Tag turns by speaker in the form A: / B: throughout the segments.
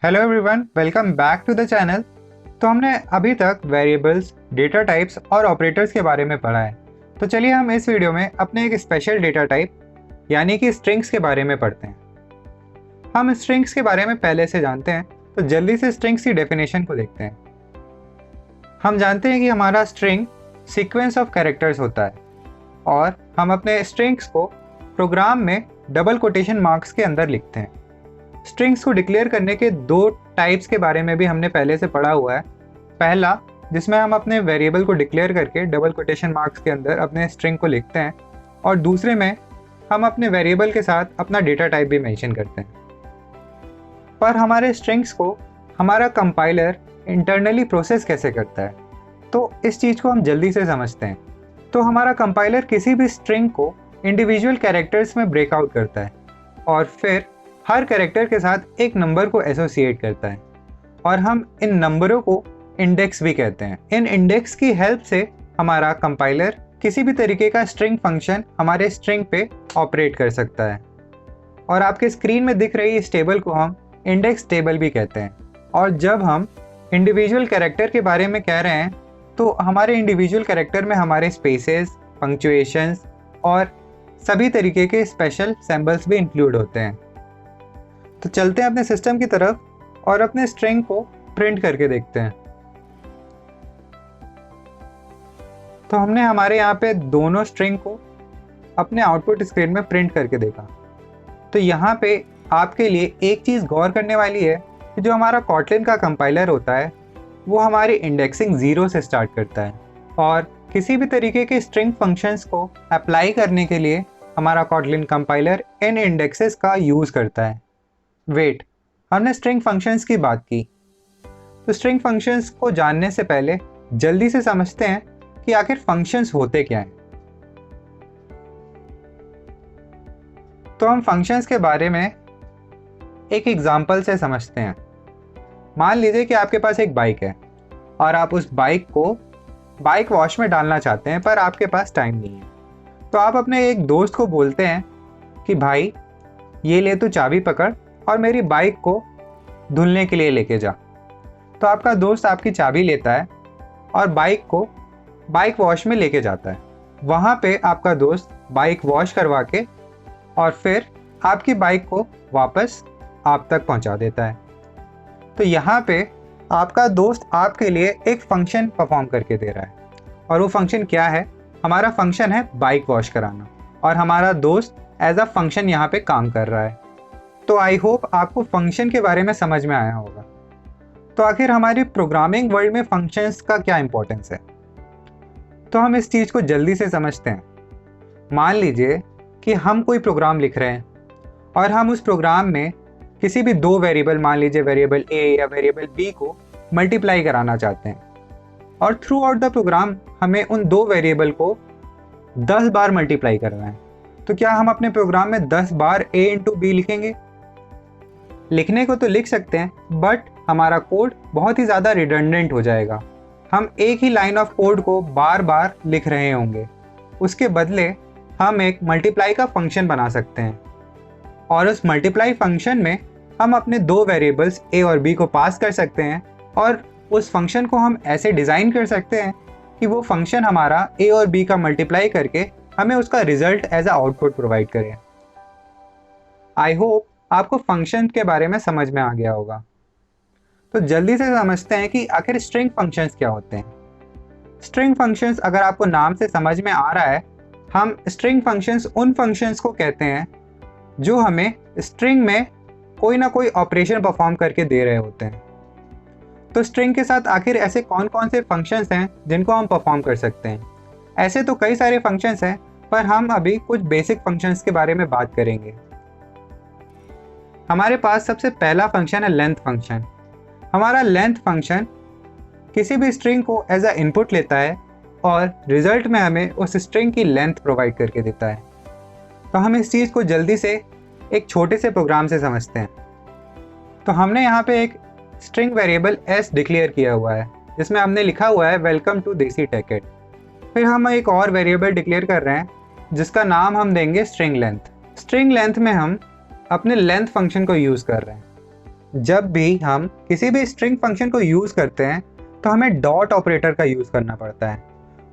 A: Hello everyone, welcome back to the channel. तो हमने अभी तक वेरिएबल्स, डेटा टाइप्स और ऑपरेटर्स के बारे में पढ़ा है। तो चलिए हम इस वीडियो में अपने एक स्पेशल डेटा टाइप यानी कि स्ट्रिंग्स के बारे में पढ़ते हैं। हम स्ट्रिंग्स के बारे में पहले से जानते हैं, तो जल्दी से स्ट्रिंग्स की डेफिनेशन को देखते हैं। हम जानते हैं कि हमारा स्ट्रिंग सीक्वेंस ऑफ कैरेक्टर्स होता है और हम अपने स्ट्रिंग्स को प्रोग्राम में डबल कोटेशन मार्क्स के अंदर लिखते हैं। स्ट्रिंग्स को डिक्लेयर करने के दो टाइप्स के बारे में भी हमने पहले से पढ़ा हुआ है। पहला, जिसमें हम अपने वेरिएबल को डिक्लेयर करके डबल कोटेशन मार्क्स के अंदर अपने स्ट्रिंग को लिखते हैं, और दूसरे में हम अपने वेरिएबल के साथ अपना डेटा टाइप भी मेंशन करते हैं। पर हमारे स्ट्रिंग्स को हमारा कंपाइलर इंटरनली प्रोसेस कैसे करता है, तो इस चीज़ को हम जल्दी से समझते हैं। तो हमारा कंपाइलर किसी भी स्ट्रिंग को इंडिविजुअल कैरेक्टर्स में ब्रेकआउट करता है और फिर हर कैरेक्टर के साथ एक नंबर को एसोसिएट करता है, और हम इन नंबरों को इंडेक्स भी कहते हैं। इन इंडेक्स की हेल्प से हमारा कंपाइलर किसी भी तरीके का स्ट्रिंग फंक्शन हमारे स्ट्रिंग पे ऑपरेट कर सकता है। और आपके स्क्रीन में दिख रही इस टेबल को हम इंडेक्स टेबल भी कहते हैं। और जब हम इंडिविजुअल कैरेक्टर के बारे में कह रहे हैं, तो हमारे इंडिविजुअल कैरेक्टर में हमारे स्पेसेस, पंक्चुएशंस और सभी तरीके के स्पेशल सिंबल्स भी इंक्लूड होते हैं। तो चलते हैं अपने सिस्टम की तरफ और अपने स्ट्रिंग को प्रिंट करके देखते हैं। तो हमने हमारे यहाँ पे दोनों स्ट्रिंग को अपने आउटपुट स्क्रीन में प्रिंट करके देखा। तो यहाँ पे आपके लिए एक चीज़ गौर करने वाली है कि जो हमारा कॉटलिन का कंपाइलर होता है वो हमारी इंडेक्सिंग 0 से स्टार्ट करता है, और किसी भी तरीके के स्ट्रिंग फंक्शंस को अप्लाई करने के लिए हमारा कॉटलिन कंपाइलर इन इंडेक्सेस का यूज़ करता है। वेट, हमने स्ट्रिंग फंक्शंस की बात की, तो स्ट्रिंग फंक्शंस को जानने से पहले जल्दी से समझते हैं कि आखिर फंक्शंस होते क्या हैं। तो हम फंक्शंस के बारे में एक एग्जांपल से समझते हैं। मान लीजिए कि आपके पास एक बाइक है और आप उस बाइक को बाइक वॉश में डालना चाहते हैं, पर आपके पास टाइम नहीं है। तो आप अपने एक दोस्त को बोलते हैं कि भाई ये ले तू चाबी पकड़ और मेरी बाइक को धुलने के लिए लेके जा। तो आपका दोस्त आपकी चाबी लेता है और बाइक को बाइक वॉश में लेके जाता है। वहाँ पे आपका दोस्त बाइक वॉश करवा के और फिर आपकी बाइक को वापस आप तक पहुँचा देता है। तो यहाँ पे आपका दोस्त आपके लिए एक फंक्शन परफॉर्म करके दे रहा है, और वो फंक्शन क्या है? हमारा फंक्शन है बाइक वॉश कराना, और हमारा दोस्त एज अ फंक्शन यहाँ पे काम कर रहा है। तो आई होप आपको फंक्शन के बारे में समझ में आया होगा। तो आखिर हमारी प्रोग्रामिंग वर्ल्ड में फंक्शंस का क्या इंपॉर्टेंस है, तो हम इस चीज़ को जल्दी से समझते हैं। मान लीजिए कि हम कोई प्रोग्राम लिख रहे हैं और हम उस प्रोग्राम में किसी भी दो वेरिएबल, मान लीजिए वेरिएबल ए या वेरिएबल बी को मल्टीप्लाई कराना चाहते हैं, और थ्रू आउट द प्रोग्राम हमें उन दो वेरिएबल को 10 बार मल्टीप्लाई करना है। तो क्या हम अपने प्रोग्राम में 10 बार a इंटू बी लिखेंगे? लिखने को तो लिख सकते हैं, बट हमारा कोड बहुत ही ज़्यादा रिडंडेंट हो जाएगा। हम एक ही लाइन ऑफ कोड को बार बार लिख रहे होंगे। उसके बदले हम एक मल्टीप्लाई का फंक्शन बना सकते हैं, और उस मल्टीप्लाई फंक्शन में हम अपने दो वेरिएबल्स a और b को पास कर सकते हैं, और उस फंक्शन को हम ऐसे डिज़ाइन कर सकते हैं कि वो फंक्शन हमारा a और b का मल्टीप्लाई करके हमें उसका result as a output provide करे। आई होप आपको फंक्शन के बारे में समझ में आ गया होगा। तो जल्दी से समझते हैं कि आखिर स्ट्रिंग फंक्शंस क्या होते हैं। स्ट्रिंग फंक्शंस, अगर आपको नाम से समझ में आ रहा है, हम स्ट्रिंग फंक्शंस उन फंक्शंस को कहते हैं जो हमें स्ट्रिंग में कोई ना कोई ऑपरेशन परफॉर्म करके दे रहे होते हैं। तो स्ट्रिंग के साथ आखिर ऐसे कौन कौन से फंक्शंस हैं जिनको हम परफॉर्म कर सकते हैं? ऐसे तो कई सारे फंक्शंस हैं, पर हम अभी कुछ बेसिक फंक्शंस के बारे में बात करेंगे। हमारे पास सबसे पहला फंक्शन है लेंथ फंक्शन। हमारा लेंथ फंक्शन किसी भी स्ट्रिंग को एज अ इनपुट लेता है और रिजल्ट में हमें उस स्ट्रिंग की लेंथ प्रोवाइड करके देता है। तो हम इस चीज़ को जल्दी से एक छोटे से प्रोग्राम से समझते हैं। तो हमने यहाँ पे एक स्ट्रिंग वेरिएबल s डिक्लेयर किया हुआ है, जिसमें हमने लिखा हुआ है वेलकम टू देसी टेकेट। फिर हम एक और वेरिएबल डिक्लेयर कर रहे हैं जिसका नाम हम देंगे स्ट्रिंग लेंथ। स्ट्रिंग लेंथ में हम अपने लेंथ फंक्शन को यूज़ कर रहे हैं। जब भी हम किसी भी स्ट्रिंग फंक्शन को यूज़ करते हैं तो हमें डॉट ऑपरेटर का यूज़ करना पड़ता है।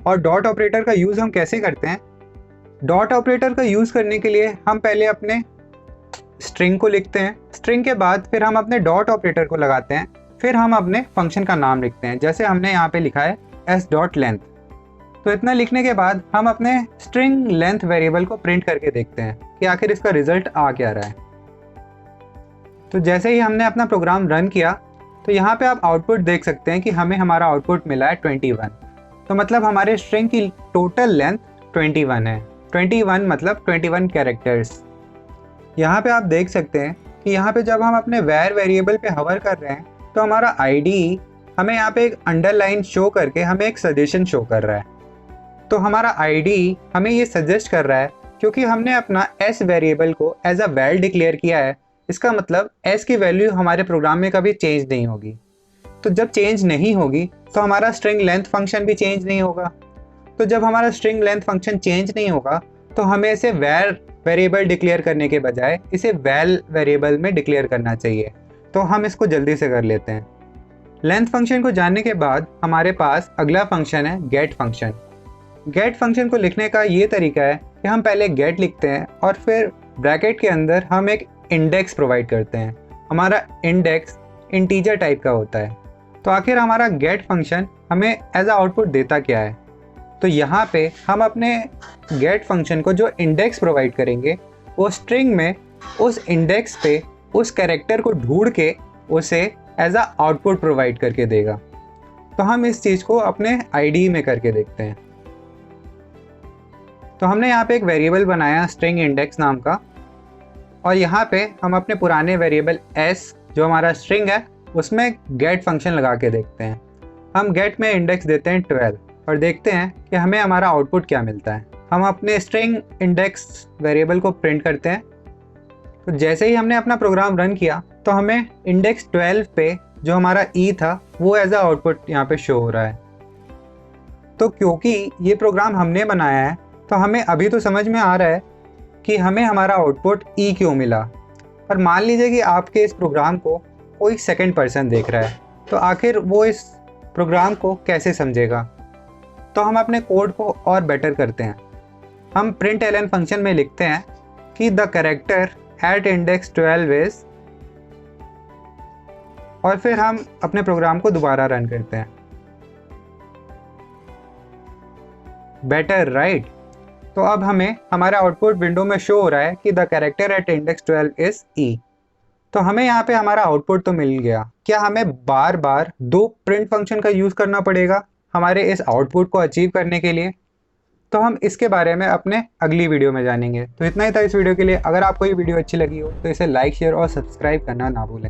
A: और डॉट ऑपरेटर का यूज़ हम कैसे करते हैं? डॉट ऑपरेटर का यूज़ करने के लिए हम पहले अपने स्ट्रिंग को लिखते हैं, स्ट्रिंग के बाद फिर हम अपने डॉट ऑपरेटर को लगाते हैं, फिर हम अपने फंक्शन का नाम लिखते हैं, जैसे हमने यहाँ पे लिखा है s.length। तो इतना लिखने के बाद हम अपने स्ट्रिंग लेंथ वेरिएबल को प्रिंट करके देखते हैं कि आखिर इसका रिजल्ट आ क्या रहा है। तो जैसे ही हमने अपना प्रोग्राम रन किया तो यहाँ पे आप आउटपुट देख सकते हैं कि हमें हमारा आउटपुट मिला है 21। तो मतलब हमारे स्ट्रिंग की टोटल लेंथ 21 है। 21 मतलब 21 कैरेक्टर्स। यहाँ पे आप देख सकते हैं कि यहाँ पे जब हम अपने वैर वेरिएबल पे हवर कर रहे हैं तो हमारा आईडी हमें यहाँ पे एक अंडरलाइन शो करके हमें एक सजेशन शो कर रहा है। तो हमारा आईडी हमें ये सजेस्ट कर रहा है क्योंकि हमने अपना s वेरिएबल को एज अ वैल डिक्लेयर किया है, इसका मतलब s की वैल्यू हमारे प्रोग्राम में कभी चेंज नहीं होगी। तो जब चेंज नहीं होगी तो हमारा स्ट्रिंग लेंथ फंक्शन भी चेंज नहीं होगा। तो जब हमारा स्ट्रिंग लेंथ फंक्शन चेंज नहीं होगा तो हमें इसे वैर वेरिएबल डिक्लेयर करने के बजाय इसे वैल वेरिएबल में डिक्लेयर करना चाहिए। तो हम इसको जल्दी से कर लेते हैं। लेंथ फंक्शन को जानने के बाद हमारे पास अगला फंक्शन है गेट फंक्शन। गेट फंक्शन को लिखने का ये तरीका है कि हम पहले गेट लिखते हैं और फिर ब्रैकेट के अंदर हम एक इंडेक्स प्रोवाइड करते हैं। हमारा इंडेक्स इंटीजर टाइप का होता है। तो आखिर हमारा गेट फंक्शन हमें एज अ आउटपुट देता क्या है? तो यहाँ पे हम अपने गेट फंक्शन को जो इंडेक्स प्रोवाइड करेंगे वो स्ट्रिंग में उस इंडेक्स पे उस कैरेक्टर को ढूंढ के उसे एज अ आउटपुट प्रोवाइड करके देगा। तो हम इस चीज़ को अपने आईडी में करके देखते हैं। तो हमने यहाँ पे एक वेरिएबल बनाया स्ट्रिंग इंडेक्स नाम का, और यहाँ पे हम अपने पुराने वेरिएबल s जो हमारा स्ट्रिंग है उसमें गेट फंक्शन लगा के देखते हैं। हम गेट में इंडेक्स देते हैं 12 और देखते हैं कि हमें हमारा आउटपुट क्या मिलता है। हम अपने स्ट्रिंग इंडेक्स वेरिएबल को प्रिंट करते हैं। तो जैसे ही हमने अपना प्रोग्राम रन किया तो हमें इंडेक्स 12 पे जो हमारा e था वो एज अ आउटपुट यहाँ पे शो हो रहा है। तो क्योंकि ये प्रोग्राम हमने बनाया है तो हमें अभी तो समझ में आ रहा है कि हमें हमारा आउटपुट ई क्यों मिला। पर मान लीजिए कि आपके इस प्रोग्राम को कोई सेकंड पर्सन देख रहा है, तो आखिर वो इस प्रोग्राम को कैसे समझेगा? तो हम अपने कोड को और बेटर करते हैं। हम println फंक्शन में लिखते हैं कि the character at index 12 is, और फिर हम अपने प्रोग्राम को दोबारा रन करते हैं। Better right? तो अब हमें हमारा आउटपुट विंडो में शो हो रहा है कि the character at index 12 is E. तो हमें यहाँ पे हमारा आउटपुट तो मिल गया। क्या हमें बार बार दो प्रिंट फंक्शन का यूज़ करना पड़ेगा हमारे इस आउटपुट को अचीव करने के लिए? तो हम इसके बारे में अपने अगली वीडियो में जानेंगे। तो इतना ही था इस वीडियो के लिए। अगर आपको ये वीडियो अच्छी लगी हो तो इसे लाइक, शेयर और सब्सक्राइब करना ना भूलें।